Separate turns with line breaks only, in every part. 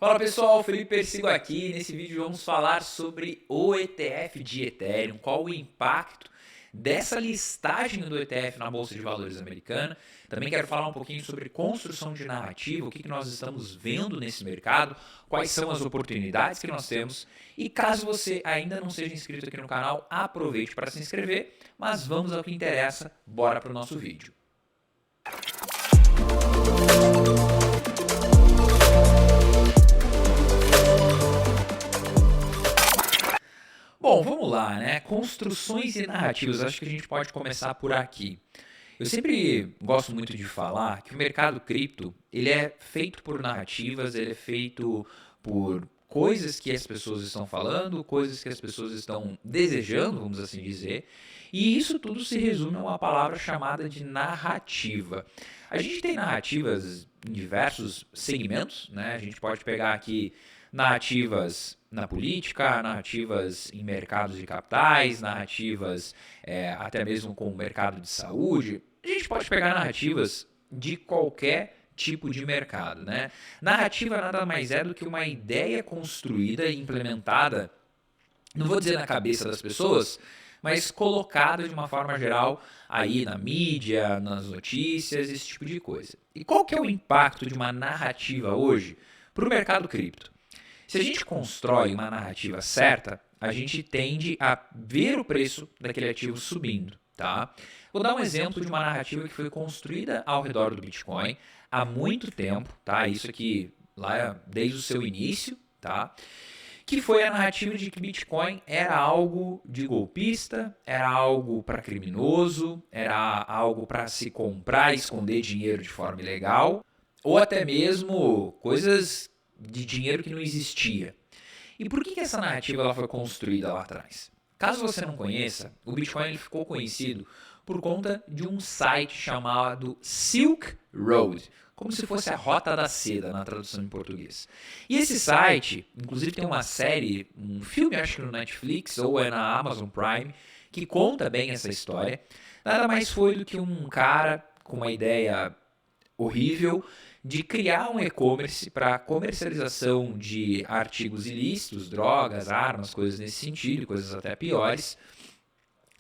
Fala pessoal, Felipe Persigo aqui. Nesse vídeo vamos falar sobre o ETF de Ethereum, qual o impacto dessa listagem do ETF na Bolsa de Valores americana. Também quero falar um pouquinho sobre construção de narrativa, o que nós estamos vendo nesse mercado, quais são as oportunidades que nós temos. E caso você ainda não seja inscrito aqui no canal, aproveite para se inscrever, mas vamos ao que interessa, bora para o nosso vídeo. Bom, vamos lá, né? Construções e narrativas, acho que a gente pode começar por aqui. Eu sempre gosto muito de falar que o mercado cripto, ele é feito por narrativas, ele é feito por coisas que as pessoas estão falando, coisas que as pessoas estão desejando, vamos assim dizer, e isso tudo se resume a uma palavra chamada de narrativa. A gente tem narrativas em diversos segmentos, né? A gente pode pegar aqui narrativas na política, narrativas em mercados de capitais, narrativas até mesmo com o mercado de saúde. A gente pode pegar narrativas de qualquer tipo de mercado, né? Narrativa nada mais é do que uma ideia construída e implementada, não vou dizer na cabeça das pessoas, mas colocada de uma forma geral aí na mídia, nas notícias, esse tipo de coisa. E qual que é o impacto de uma narrativa hoje para o mercado cripto? Se a gente constrói uma narrativa certa, a gente tende a ver o preço daquele ativo subindo, tá? Vou dar um exemplo de uma narrativa que foi construída ao redor do Bitcoin há muito tempo, tá? Isso aqui lá desde o seu início, tá? Que foi a narrativa de que Bitcoin era algo de golpista, era algo para criminoso, era algo para se comprar e esconder dinheiro de forma ilegal, ou até mesmo coisas de dinheiro que não existia. E por que essa narrativa ela foi construída lá atrás? Caso você não conheça, o Bitcoin ele ficou conhecido por conta de um site chamado Silk Road, como se fosse a Rota da Seda na tradução em português. E esse site, inclusive tem uma série, um filme acho que no Netflix ou é na Amazon Prime, que conta bem essa história. Nada mais foi do que um cara com uma ideia horrível de criar um e-commerce para comercialização de artigos ilícitos, drogas, armas, coisas nesse sentido, coisas até piores,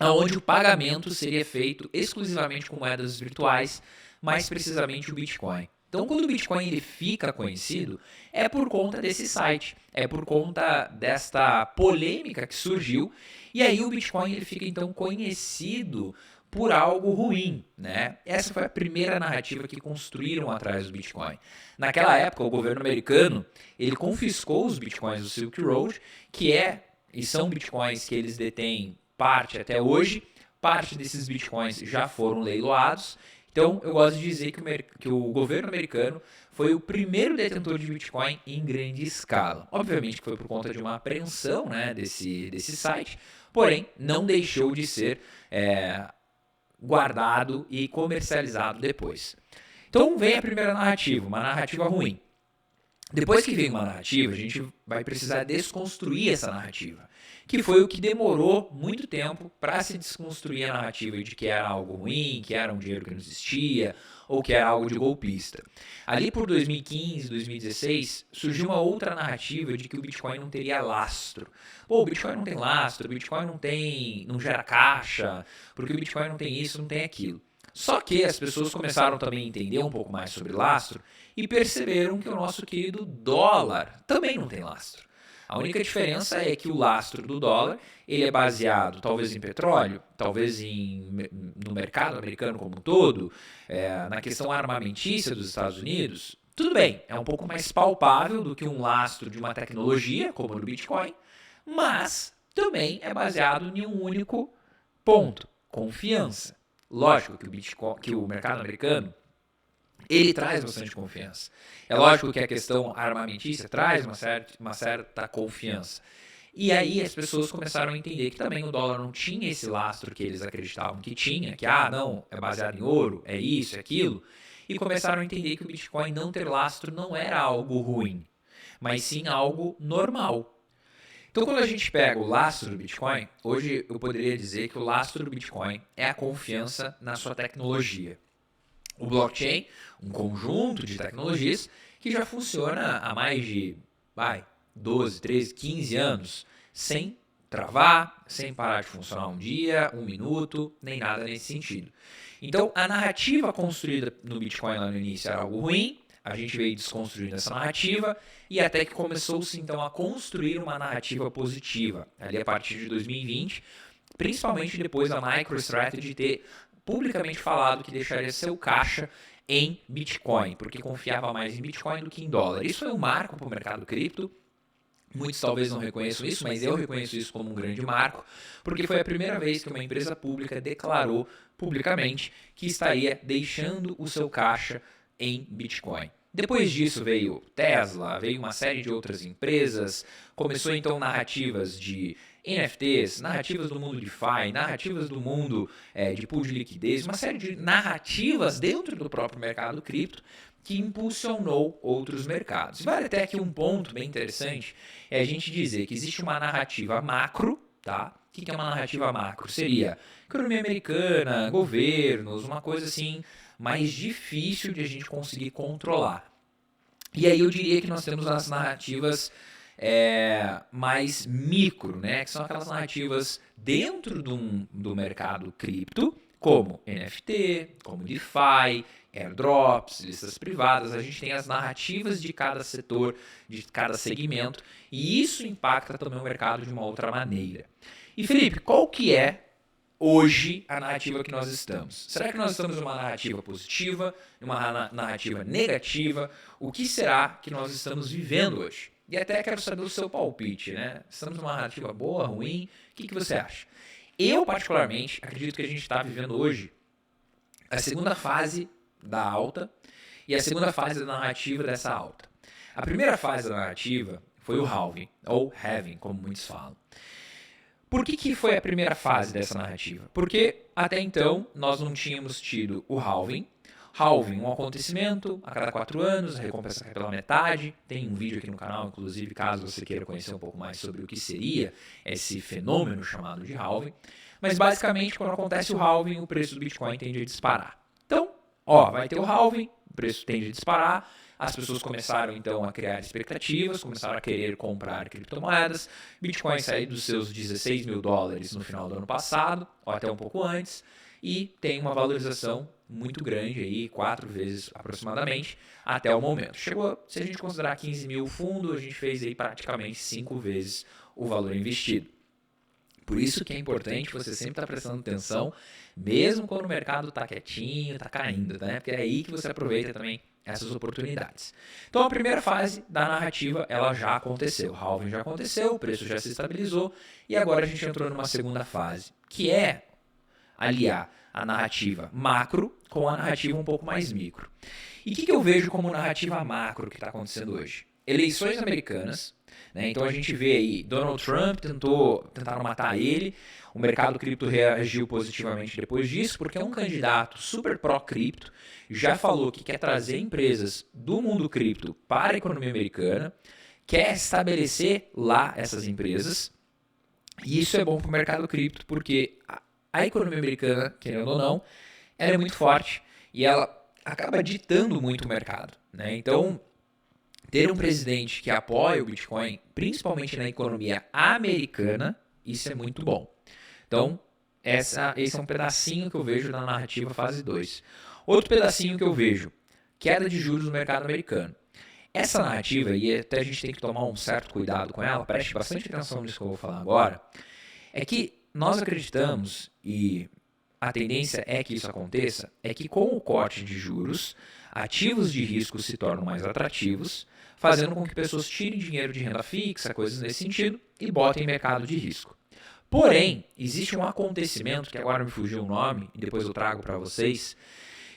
onde o pagamento seria feito exclusivamente com moedas virtuais, mais precisamente o Bitcoin. Então, quando o Bitcoin ele fica conhecido, é por conta desse site, é por conta desta polêmica que surgiu, e aí o Bitcoin ele fica então conhecido por algo ruim, né? Essa foi a primeira narrativa que construíram atrás do Bitcoin. Naquela época, o governo americano, ele confiscou os Bitcoins do Silk Road, e são Bitcoins que eles detêm parte até hoje, parte desses Bitcoins já foram leiloados. Então, eu gosto de dizer que o governo americano foi o primeiro detentor de Bitcoin em grande escala. Obviamente que foi por conta de uma apreensão, né, desse site, porém, não deixou de ser guardado e comercializado depois. Então vem a primeira narrativa, uma narrativa ruim. Depois que vem uma narrativa, a gente vai precisar desconstruir essa narrativa, que foi o que demorou muito tempo para se desconstruir a narrativa de que era algo ruim, que era um dinheiro que não existia, ou que era algo de golpista. Ali por 2015, 2016, surgiu uma outra narrativa de que o Bitcoin não teria lastro. Pô, o Bitcoin não tem lastro, o Bitcoin não gera caixa, porque o Bitcoin não tem isso, não tem aquilo. Só que as pessoas começaram também a entender um pouco mais sobre lastro e perceberam que o nosso querido dólar também não tem lastro. A única diferença é que o lastro do dólar ele é baseado talvez em petróleo, talvez no mercado americano como um todo, na questão armamentícia dos Estados Unidos. Tudo bem, é um pouco mais palpável do que um lastro de uma tecnologia, como no Bitcoin, mas também é baseado em um único ponto, confiança. Lógico que que o mercado americano ele traz bastante confiança. É lógico que a questão armamentícia traz uma certa confiança. E aí as pessoas começaram a entender que também o dólar não tinha esse lastro que eles acreditavam que tinha, que não, é baseado em ouro, é isso, é aquilo. E começaram a entender que o Bitcoin não ter lastro não era algo ruim, mas sim algo normal. Então, quando a gente pega o lastro do Bitcoin, hoje eu poderia dizer que o lastro do Bitcoin é a confiança na sua tecnologia. O blockchain, um conjunto de tecnologias que já funciona há mais de 12, 13, 15 anos, sem travar, sem parar de funcionar um dia, um minuto, nem nada nesse sentido. Então, a narrativa construída no Bitcoin lá no início era algo ruim, a gente veio desconstruindo essa narrativa e até que começou-se então a construir uma narrativa positiva, ali a partir de 2020, principalmente depois da MicroStrategy ter publicamente falado que deixaria seu caixa em Bitcoin, porque confiava mais em Bitcoin do que em dólar. Isso é um marco para o mercado cripto. Muitos talvez não reconheçam isso, mas eu reconheço isso como um grande marco, porque foi a primeira vez que uma empresa pública declarou publicamente que estaria deixando o seu caixa em Bitcoin. Depois disso veio Tesla, veio uma série de outras empresas, começou então narrativas de NFTs, narrativas do mundo DeFi, narrativas do mundo de pool de liquidez, uma série de narrativas dentro do próprio mercado cripto que impulsionou outros mercados. Vale até aqui um ponto bem interessante, é a gente dizer que existe uma narrativa macro, tá? O que é uma narrativa macro? Seria economia americana, governos, uma coisa assim mais difícil de a gente conseguir controlar. E aí eu diria que nós temos as narrativas mais micro, né? Que são aquelas narrativas dentro do mercado cripto, como NFT, como DeFi, airdrops, listas privadas. A gente tem as narrativas de cada setor, de cada segmento, e isso impacta também o mercado de uma outra maneira. E Felipe, qual que é hoje a narrativa que nós estamos? Será que nós estamos numa narrativa positiva, numa narrativa negativa? O que será que nós estamos vivendo hoje? E até quero saber o seu palpite, né? Estamos numa narrativa boa, ruim? O que você acha? Eu, particularmente, acredito que a gente está vivendo hoje a segunda fase da alta e a segunda fase da narrativa dessa alta. A primeira fase da narrativa foi o halving, ou halving, como muitos falam. Por que foi a primeira fase dessa narrativa? Porque até então nós não tínhamos tido o halving. Halving, um acontecimento a cada 4 anos, a recompensa cai pela metade. Tem um vídeo aqui no canal, inclusive, caso você queira conhecer um pouco mais sobre o que seria esse fenômeno chamado de halving. Mas basicamente, quando acontece o halving, o preço do Bitcoin tende a disparar. Então, vai ter o halving, o preço tende a disparar. As pessoas começaram então a criar expectativas, começaram a querer comprar criptomoedas. Bitcoin saiu dos seus 16 mil dólares no final do ano passado, ou até um pouco antes, e tem uma valorização muito grande, aí, 4 vezes aproximadamente, até o momento. Chegou, se a gente considerar 15 mil fundo, a gente fez aí praticamente 5 vezes o valor investido. Por isso que é importante você sempre estar prestando atenção, mesmo quando o mercado está quietinho, está caindo, né? Porque é aí que você aproveita também essas oportunidades. Então a primeira fase da narrativa, ela já aconteceu. O halving já aconteceu, o preço já se estabilizou e agora a gente entrou numa segunda fase, que é aliar a narrativa macro com a narrativa um pouco mais micro. E o que eu vejo como narrativa macro que está acontecendo hoje? Eleições americanas, né? Então a gente vê aí, Donald Trump tentaram matar ele, o mercado cripto reagiu positivamente depois disso, porque é um candidato super pró-cripto, já falou que quer trazer empresas do mundo cripto para a economia americana, quer estabelecer lá essas empresas, e isso é bom para o mercado cripto, porque a economia americana, querendo ou não, ela é muito forte e ela acaba ditando muito o mercado, né? Então, ter um presidente que apoia o Bitcoin, principalmente na economia americana, isso é muito bom. Então, esse é um pedacinho que eu vejo na narrativa fase 2. Outro pedacinho que eu vejo, queda de juros no mercado americano. Essa narrativa, e até a gente tem que tomar um certo cuidado com ela, preste bastante atenção nisso que eu vou falar agora, é que nós acreditamos, e a tendência é que isso aconteça, é que com o corte de juros, ativos de risco se tornam mais atrativos, fazendo com que pessoas tirem dinheiro de renda fixa, coisas nesse sentido, e botem em mercado de risco. Porém, existe um acontecimento, que agora me fugiu o nome, e depois eu trago para vocês,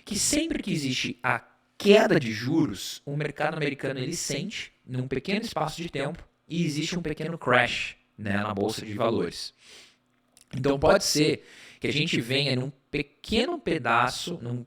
que sempre que existe a queda de juros, o mercado americano ele sente, num pequeno espaço de tempo, e existe um pequeno crash, né, na bolsa de valores. Então pode ser que a gente venha num pequeno pedaço, num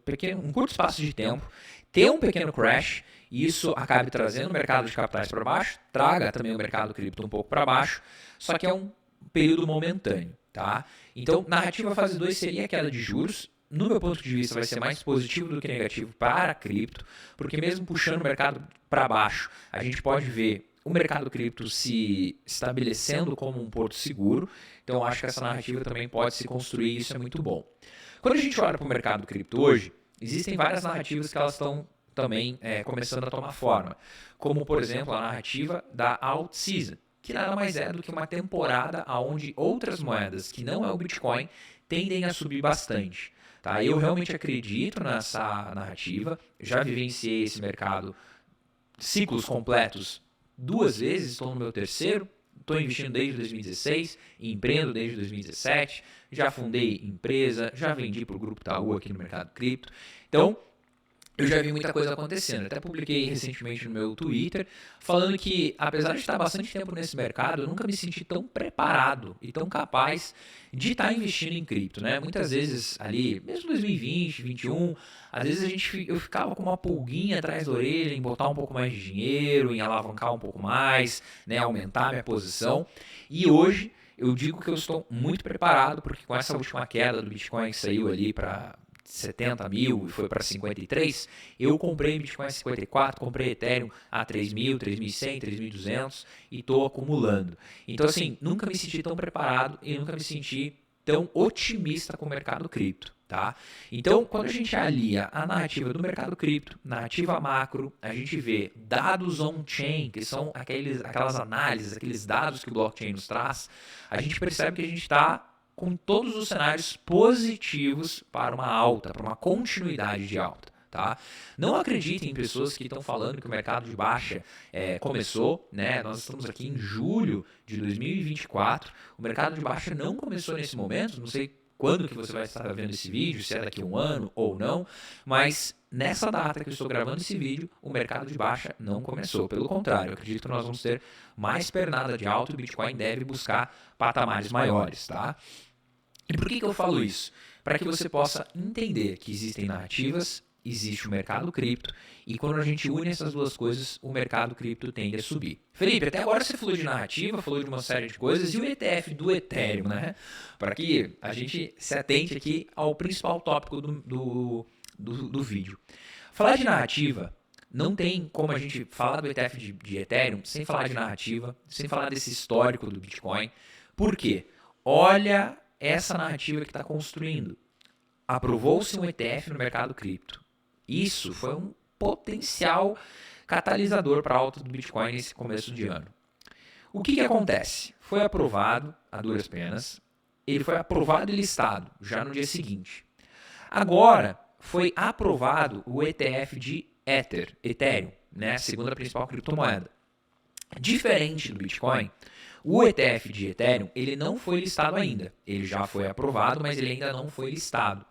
curto espaço de tempo, ter um pequeno crash, e isso acabe trazendo o mercado de capitais para baixo, traga também o mercado cripto um pouco para baixo, só que é um período momentâneo, tá? Então, narrativa fase 2 seria a queda de juros, no meu ponto de vista, vai ser mais positivo do que negativo para a cripto, porque mesmo puxando o mercado para baixo, a gente pode ver o mercado cripto se estabelecendo como um porto seguro. Então, eu acho que essa narrativa também pode se construir e isso é muito bom. Quando a gente olha para o mercado cripto hoje, existem várias narrativas que elas estão também começando a tomar forma, como, por exemplo, a narrativa da alt season, que nada mais é do que uma temporada onde outras moedas, que não é o Bitcoin, tendem a subir bastante. Tá? Eu realmente acredito nessa narrativa, já vivenciei esse mercado, ciclos completos, 2 vezes, estou no meu terceiro, estou investindo desde 2016, empreendo desde 2017, já fundei empresa, já vendi para o Grupo Itaú aqui no mercado cripto. Então, eu já vi muita coisa acontecendo. Até publiquei recentemente no meu Twitter, falando que, apesar de estar bastante tempo nesse mercado, eu nunca me senti tão preparado e tão capaz de estar investindo em cripto, né? Muitas vezes ali, mesmo 2020, 2021, às vezes eu ficava com uma pulguinha atrás da orelha em botar um pouco mais de dinheiro, em alavancar um pouco mais, né? Aumentar minha posição. E hoje eu digo que eu estou muito preparado, porque com essa última queda do Bitcoin que saiu ali para 70 mil e foi para 53, eu comprei Bitcoin a 54, comprei Ethereum a 3 mil, 3.100, 3.200 e estou acumulando. Então, assim, nunca me senti tão preparado e nunca me senti tão otimista com o mercado cripto. Tá? Então, quando a gente alia a narrativa do mercado cripto, narrativa macro, a gente vê dados on-chain, que são aquelas análises, aqueles dados que o blockchain nos traz, a gente percebe que a gente está com todos os cenários positivos para uma alta, para uma continuidade de alta. Tá? Não acreditem em pessoas que estão falando que o mercado de baixa começou, né? Nós estamos aqui em julho de 2024, o mercado de baixa não começou nesse momento, não sei quando que você vai estar vendo esse vídeo, se é daqui a um ano ou não, mas nessa data que eu estou gravando esse vídeo, o mercado de baixa não começou. Pelo contrário, eu acredito que nós vamos ter mais pernada de alta e o Bitcoin deve buscar patamares maiores, tá? E por que eu falo isso? Para que você possa entender que existem narrativas, existe o mercado cripto, e quando a gente une essas duas coisas, o mercado cripto tende a subir. Felipe, até agora você falou de narrativa, falou de uma série de coisas, e o ETF do Ethereum, né? Para que a gente se atente aqui ao principal tópico do vídeo. Falar de narrativa, não tem como a gente falar do ETF de Ethereum sem falar de narrativa, sem falar desse histórico do Bitcoin. Por quê? Olha essa narrativa que está construindo. Aprovou-se um ETF no mercado cripto. Isso foi um potencial catalisador para a alta do Bitcoin nesse começo de ano. O que acontece? Foi aprovado a duras penas, ele foi aprovado e listado já no dia seguinte. Agora foi aprovado o ETF de Ethereum, né, a segunda principal criptomoeda. Diferente do Bitcoin, o ETF de Ethereum ele não foi listado ainda. Ele já foi aprovado, mas ele ainda não foi listado.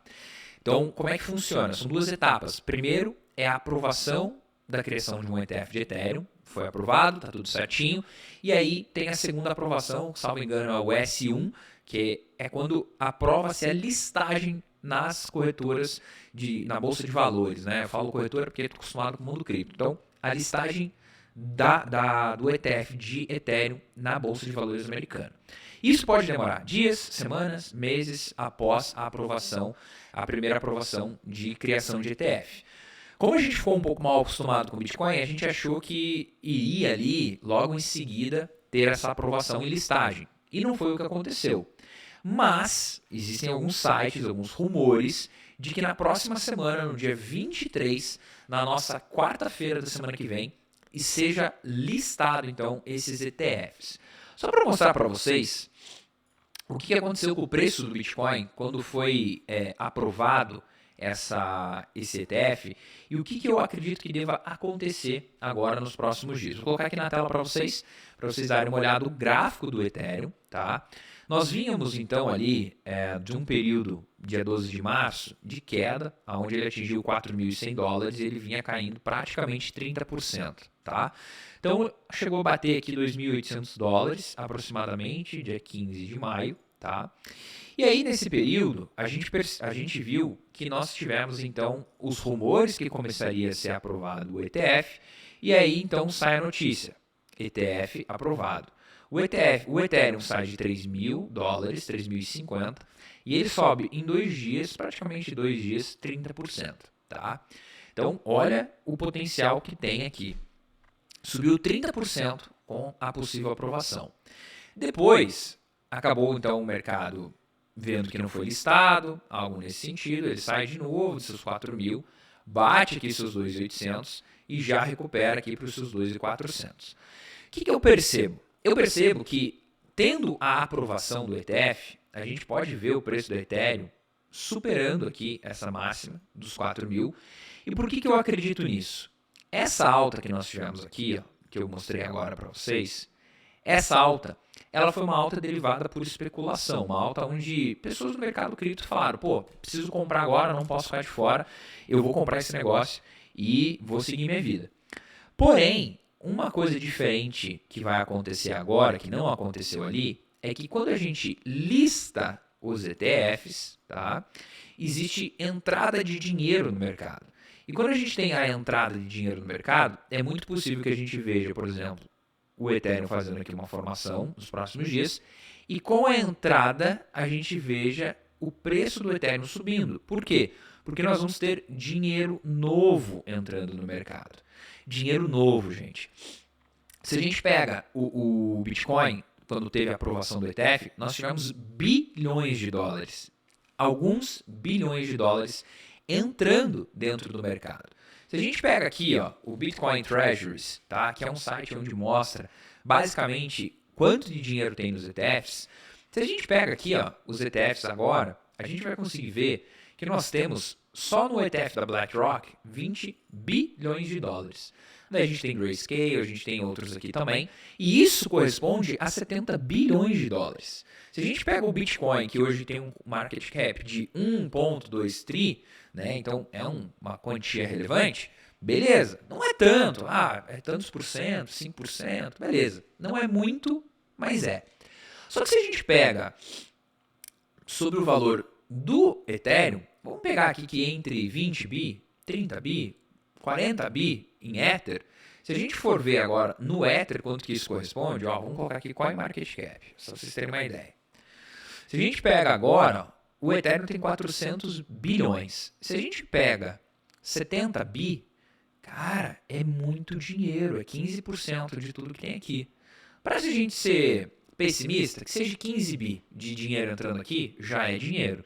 Então, como é que funciona? São 2 etapas. Primeiro é a aprovação da criação de um ETF de Ethereum. Foi aprovado, está tudo certinho. E aí tem a segunda aprovação, salvo engano, é o S1, que é quando aprova-se a listagem nas corretoras, na Bolsa de Valores. Né? Eu falo corretora porque estou acostumado com o mundo cripto. Então, a listagem do ETF de Ethereum na Bolsa de Valores americana. Isso pode demorar dias, semanas, meses após a primeira aprovação de criação de ETF. Como a gente ficou um pouco mal acostumado com o Bitcoin, a gente achou que iria ali, logo em seguida, ter essa aprovação e listagem. E não foi o que aconteceu. Mas existem alguns sites, alguns rumores, de que na próxima semana, no dia 23, na nossa quarta-feira da semana que vem, e seja listado, então, esses ETFs. Só para mostrar para vocês o que aconteceu com o preço do Bitcoin quando foi aprovado esse ETF e o que eu acredito que deva acontecer agora nos próximos dias. Vou colocar aqui na tela para vocês darem uma olhada no gráfico do Ethereum, tá? Nós vínhamos, então, ali de um período, dia 12 de março, de queda, onde ele atingiu $4.100 e ele vinha caindo praticamente 30%, tá? Então, chegou a bater aqui $2.800 aproximadamente, dia 15 de maio, tá? E aí, nesse período, a gente viu que nós tivemos, então, os rumores que começaria a ser aprovado o ETF, e aí, então, sai a notícia, ETF aprovado. O Ethereum sai de $3.000, 3.050, e ele sobe em 2 dias, praticamente 2 dias, 30%, tá? Então, olha o potencial que tem aqui. Subiu 30% com a possível aprovação. Depois, acabou então o mercado vendo que não foi listado, algo nesse sentido, ele sai de novo dos seus 4.000, bate aqui seus 2.800 e já recupera aqui para os seus 2.400. O que eu percebo? Eu percebo que, tendo a aprovação do ETF, a gente pode ver o preço do Ethereum superando aqui essa máxima dos 4.000. E por que eu acredito nisso? Essa alta que nós tivemos aqui, ó, que eu mostrei agora para vocês, essa alta, ela foi uma alta derivada por especulação, uma alta onde pessoas do mercado cripto falaram, pô, preciso comprar agora, não posso ficar de fora, eu vou comprar esse negócio e vou seguir minha vida. Porém, uma coisa diferente que vai acontecer agora, que não aconteceu ali, é que quando a gente lista os ETFs, tá, existe entrada de dinheiro no mercado. E quando a gente tem a entrada de dinheiro no mercado, é muito possível que a gente veja, por exemplo, o Ethereum fazendo aqui uma formação nos próximos dias, e com a entrada a gente veja o preço do Ethereum subindo. Por quê? Porque nós vamos ter dinheiro novo entrando no mercado. Dinheiro novo, gente. Se a gente pega o Bitcoin, quando teve a aprovação do ETF, nós tivemos bilhões de dólares. Alguns bilhões de dólares entrando dentro do mercado. Se a gente pega aqui, ó, o Bitcoin Treasuries, tá, que é um site onde mostra basicamente quanto de dinheiro tem nos ETFs, se a gente pega aqui, ó, os ETFs agora, a gente vai conseguir ver que nós temos só no ETF da BlackRock 20 bilhões de dólares. Daí a gente tem Grayscale, a gente tem outros aqui também, e isso corresponde a 70 bilhões de dólares. Se a gente pega o Bitcoin, que hoje tem um market cap de 1,2 tri, né, então é uma quantia relevante, beleza, não é tanto, é tantos por cento, 5%, beleza, não é muito, mas é. Só que se a gente pega sobre o valor do Ethereum, vamos pegar aqui que entre 20 bi, 30 bi, 40 bi em Ether, se a gente for ver agora no Ether quanto que isso corresponde, ó, vamos colocar aqui CoinMarketCap, só para vocês terem uma ideia. Se a gente pega agora, o Ethereum tem 400 bilhões. Se a gente pega 70 bi, cara, é muito dinheiro, é 15% de tudo que tem aqui. Para a gente ser pessimista, que seja 15 bi de dinheiro entrando aqui, já é dinheiro.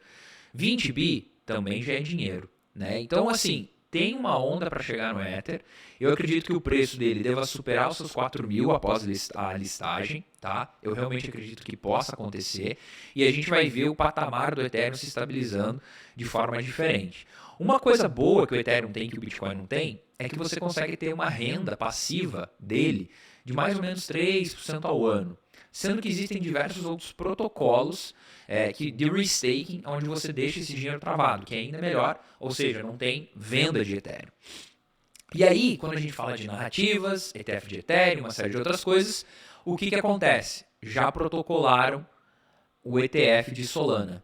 20 bi também já é dinheiro, né? Então, assim, tem uma onda para chegar no Ether. Eu acredito que o preço dele deva superar os seus 4.000 após a listagem, tá? Eu realmente acredito que possa acontecer. E a gente vai ver o patamar do Ethereum se estabilizando de forma diferente. Uma coisa boa que o Ethereum tem que o Bitcoin não tem é que você consegue ter uma renda passiva dele de mais ou menos 3% ao ano. Sendo que existem diversos outros protocolos de restaking, onde você deixa esse dinheiro travado, que é ainda melhor, ou seja, não tem venda de Ethereum. E aí, quando a gente fala de narrativas, ETF de Ethereum, uma série de outras coisas, o que acontece? Já protocolaram o ETF de Solana.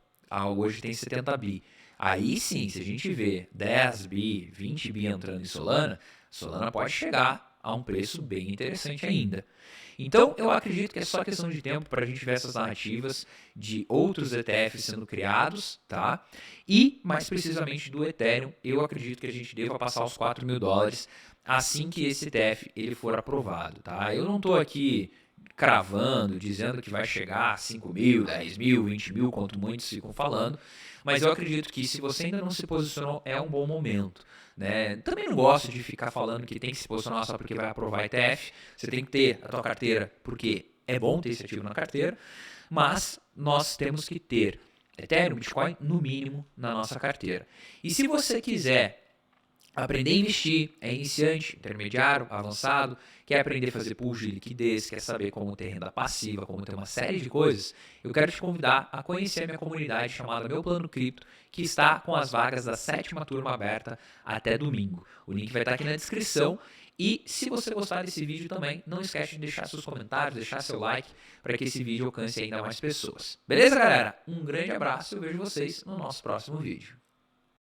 Hoje tem 70 bi. Aí sim, se a gente vê 10 bi, 20 bi entrando em Solana, Solana pode chegar a um preço bem interessante ainda. Então, eu acredito que é só questão de tempo para a gente ver essas narrativas de outros ETFs sendo criados, tá? E, mais precisamente, do Ethereum, eu acredito que a gente deva passar os 4.000 dólares assim que esse ETF ele for aprovado, tá? Eu não estou aqui cravando, dizendo que vai chegar a 5.000, 10.000, 20.000, quanto muitos ficam falando, mas eu acredito que se você ainda não se posicionou, é um bom momento. Né? Também não gosto de ficar falando que tem que se posicionar só porque vai aprovar ETF. Você tem que ter a tua carteira porque é bom ter esse ativo na carteira, mas nós temos que ter Ethereum, Bitcoin, no mínimo, na nossa carteira. E se você quiser aprender a investir, é iniciante, intermediário, avançado, quer aprender a fazer pools de liquidez, quer saber como ter renda passiva, como ter uma série de coisas, eu quero te convidar a conhecer a minha comunidade chamada Meu Plano Cripto, que está com as vagas da 7ª turma aberta até domingo. O link vai estar aqui na descrição. E se você gostar desse vídeo também, não esquece de deixar seus comentários, deixar seu like, para que esse vídeo alcance ainda mais pessoas. Beleza, galera? Um grande abraço e eu vejo vocês no nosso próximo vídeo.